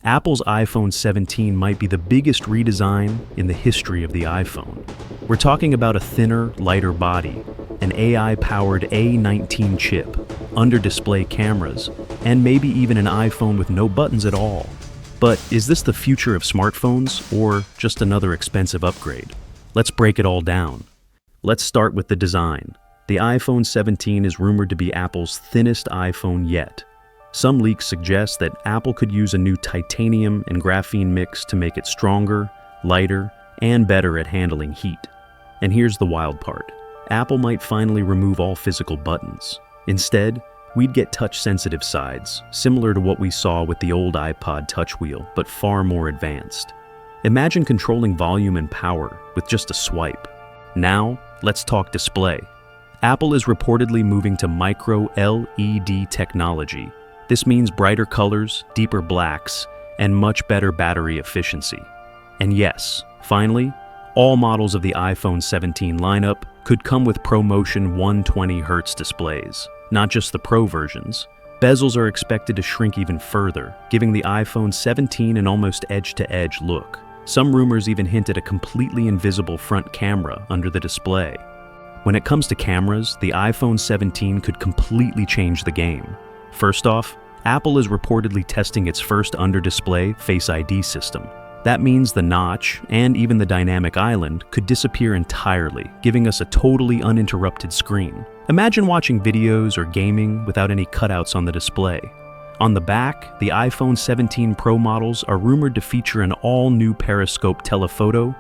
Apple's iPhone 17 might be the biggest redesign in the history of the iPhone. We're talking about a thinner, lighter body, an AI-powered A18 chip, under-display cameras, and maybe even an iPhone with no buttons at all. But is this the future of smartphones, or just another expensive upgrade? Let's break it all down. Let's start with the design. The iPhone 17 is rumored to be Apple's thinnest iPhone yet. Some leaks suggest that Apple could use a new titanium and graphene mix to make it stronger, lighter, and better at handling heat. And here's the wild part. Apple might finally remove all physical buttons. Instead, we'd get touch-sensitive sides, similar to what we saw with the old iPod Touch wheel, but far more advanced. Imagine controlling volume and power with just a swipe. Now, let's talk display. Apple is reportedly moving to micro LED technology. This means brighter colors, deeper blacks, and much better battery efficiency. And yes, finally, all models of the iPhone 17 lineup could come with ProMotion 120Hz displays, not just the Pro versions. Bezels are expected to shrink even further, giving the iPhone 17 an almost edge-to-edge look. Some rumors even hint at a completely invisible front camera under the display. When it comes to cameras, the iPhone 17 could completely change the game. First off, Apple is reportedly testing its first under-display Face ID system. That means the notch, and even the dynamic island, could disappear entirely, giving us a totally uninterrupted screen. Imagine watching videos or gaming without any cutouts on the display. On the back, the iPhone 17 Pro models are rumored to feature an all-new periscope telephoto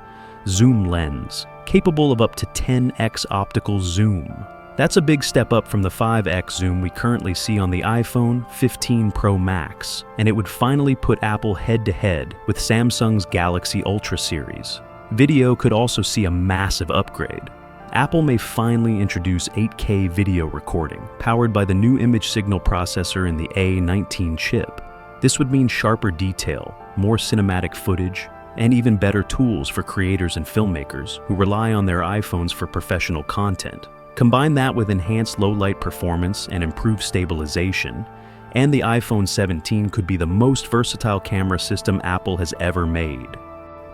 zoom lens, capable of up to 10x optical zoom. That's a big step up from the 5x zoom we currently see on the iPhone 15 Pro Max, and it would finally put Apple head-to-head with Samsung's Galaxy Ultra series. Video could also see a massive upgrade. Apple may finally introduce 8K video recording, powered by the new image signal processor in the A18 chip. This would mean sharper detail, more cinematic footage, and even better tools for creators and filmmakers who rely on their iPhones for professional content. Combine that with enhanced low-light performance and improved stabilization, and the iPhone 17 could be the most versatile camera system Apple has ever made.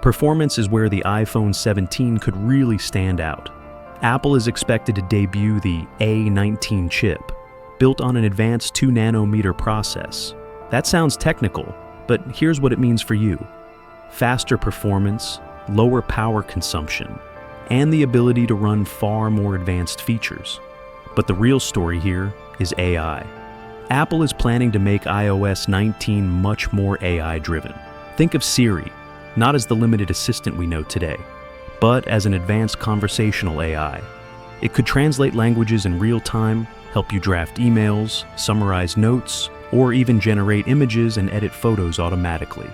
Performance is where the iPhone 17 could really stand out. Apple is expected to debut the A18 chip, built on an advanced 2nm process. That sounds technical, but here's what it means for you. Faster performance, lower power consumption, and the ability to run far more advanced features. But the real story here is AI. Apple is planning to make iOS 19 much more AI-driven. Think of Siri, not as the limited assistant we know today, but as an advanced conversational AI. It could translate languages in real time, help you draft emails, summarize notes, or even generate images and edit photos automatically.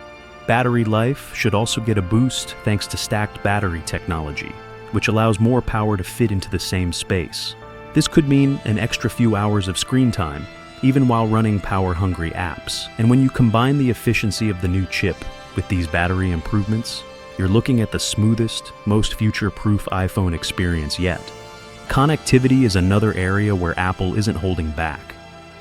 Battery life should also get a boost thanks to stacked battery technology, which allows more power to fit into the same space. This could mean an extra few hours of screen time, even while running power-hungry apps. And when you combine the efficiency of the new chip with these battery improvements, you're looking at the smoothest, most future-proof iPhone experience yet. Connectivity is another area where Apple isn't holding back.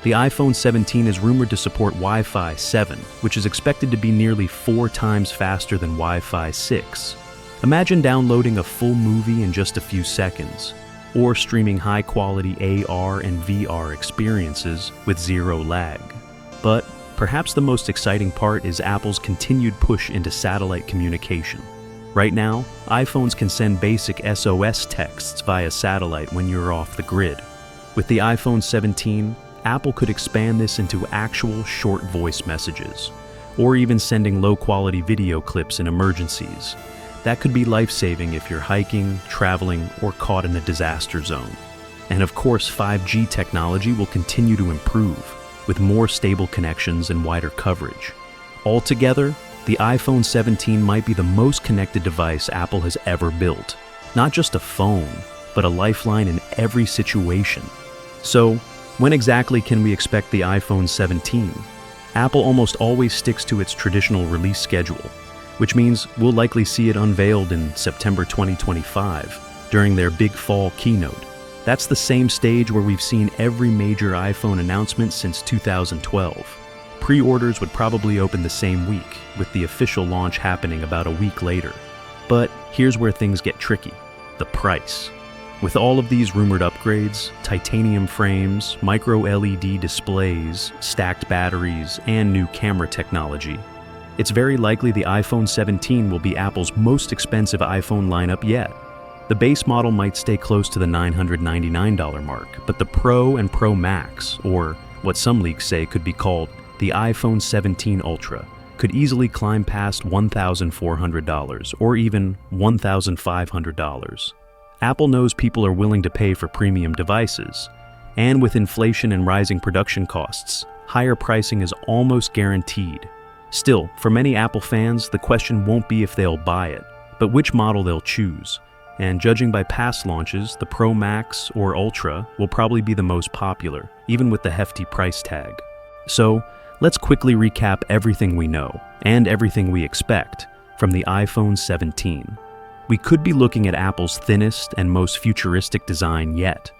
The iPhone 17 is rumored to support Wi-Fi 7, which is expected to be nearly 4 times faster than Wi-Fi 6. Imagine downloading a full movie in just a few seconds, or streaming high-quality AR and VR experiences with zero lag. But perhaps the most exciting part is Apple's continued push into satellite communication. Right now, iPhones can send basic SOS texts via satellite when you're off the grid. With the iPhone 17, Apple could expand this into actual short voice messages, or even sending low-quality video clips in emergencies. That could be life-saving if you're hiking, traveling, or caught in a disaster zone. And of course, 5G technology will continue to improve, with more stable connections and wider coverage. Altogether, the iPhone 17 might be the most connected device Apple has ever built. Not just a phone, but a lifeline in every situation. So, when exactly can we expect the iPhone 17? Apple almost always sticks to its traditional release schedule, which means we'll likely see it unveiled in September 2025 during their big fall keynote. That's the same stage where we've seen every major iPhone announcement since 2012. Pre-orders would probably open the same week, with the official launch happening about a week later. But here's where things get tricky: the price. With all of these rumored upgrades, titanium frames, micro-LED displays, stacked batteries, and new camera technology, it's very likely the iPhone 17 will be Apple's most expensive iPhone lineup yet. The base model might stay close to the $999 mark, but the Pro and Pro Max, or what some leaks say could be called the iPhone 17 Ultra, could easily climb past $1,400 or even $1,500. Apple knows people are willing to pay for premium devices, and with inflation and rising production costs, higher pricing is almost guaranteed. Still, for many Apple fans, the question won't be if they'll buy it, but which model they'll choose. And judging by past launches, the Pro Max or Ultra will probably be the most popular, even with the hefty price tag. So, let's quickly recap everything we know, and everything we expect, from the iPhone 17. We could be looking at Apple's thinnest and most futuristic design yet,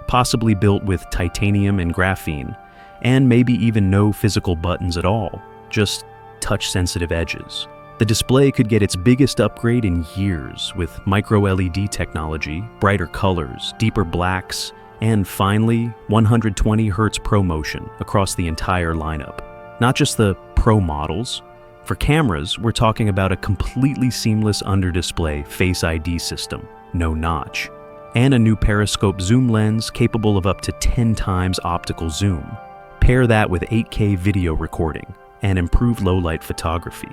possibly built with titanium and graphene, and maybe even no physical buttons at all, just touch-sensitive edges. The display could get its biggest upgrade in years with micro-LED technology, brighter colors, deeper blacks, and finally, 120 Hz ProMotion across the entire lineup. Not just the Pro models. For cameras, we're talking about a completely seamless under-display Face ID system, no notch, and a new periscope zoom lens capable of up to 10 times optical zoom. Pair that with 8K video recording and improved low-light photography.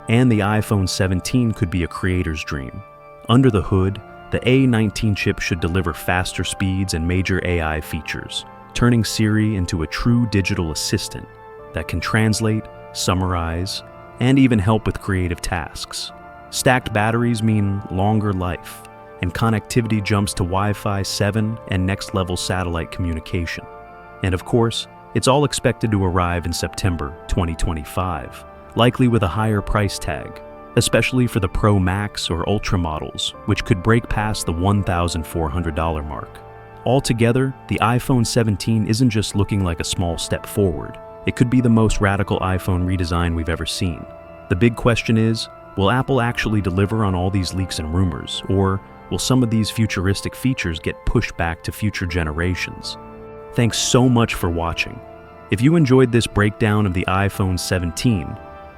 And the iPhone 17 could be a creator's dream. Under the hood, the A18 chip should deliver faster speeds and major AI features, turning Siri into a true digital assistant that can translate, summarize, and even help with creative tasks. Stacked batteries mean longer life, and connectivity jumps to Wi-Fi 7 and next-level satellite communication. And of course, it's all expected to arrive in September 2025, likely with a higher price tag, especially for the Pro Max or Ultra models, which could break past the $1,400 mark. Altogether, the iPhone 17 isn't just looking like a small step forward. It could be the most radical iPhone redesign we've ever seen. The big question is, will Apple actually deliver on all these leaks and rumors, or will some of these futuristic features get pushed back to future generations? Thanks so much for watching. If you enjoyed this breakdown of the iPhone 17,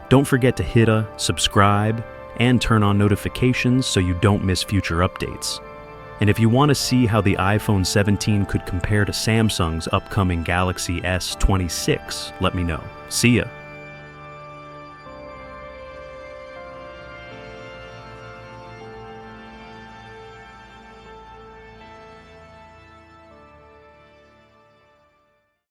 don't forget to hit a subscribe and turn on notifications so you don't miss future updates. And if you want to see how the iPhone 17 could compare to Samsung's upcoming Galaxy S26, let me know. See ya!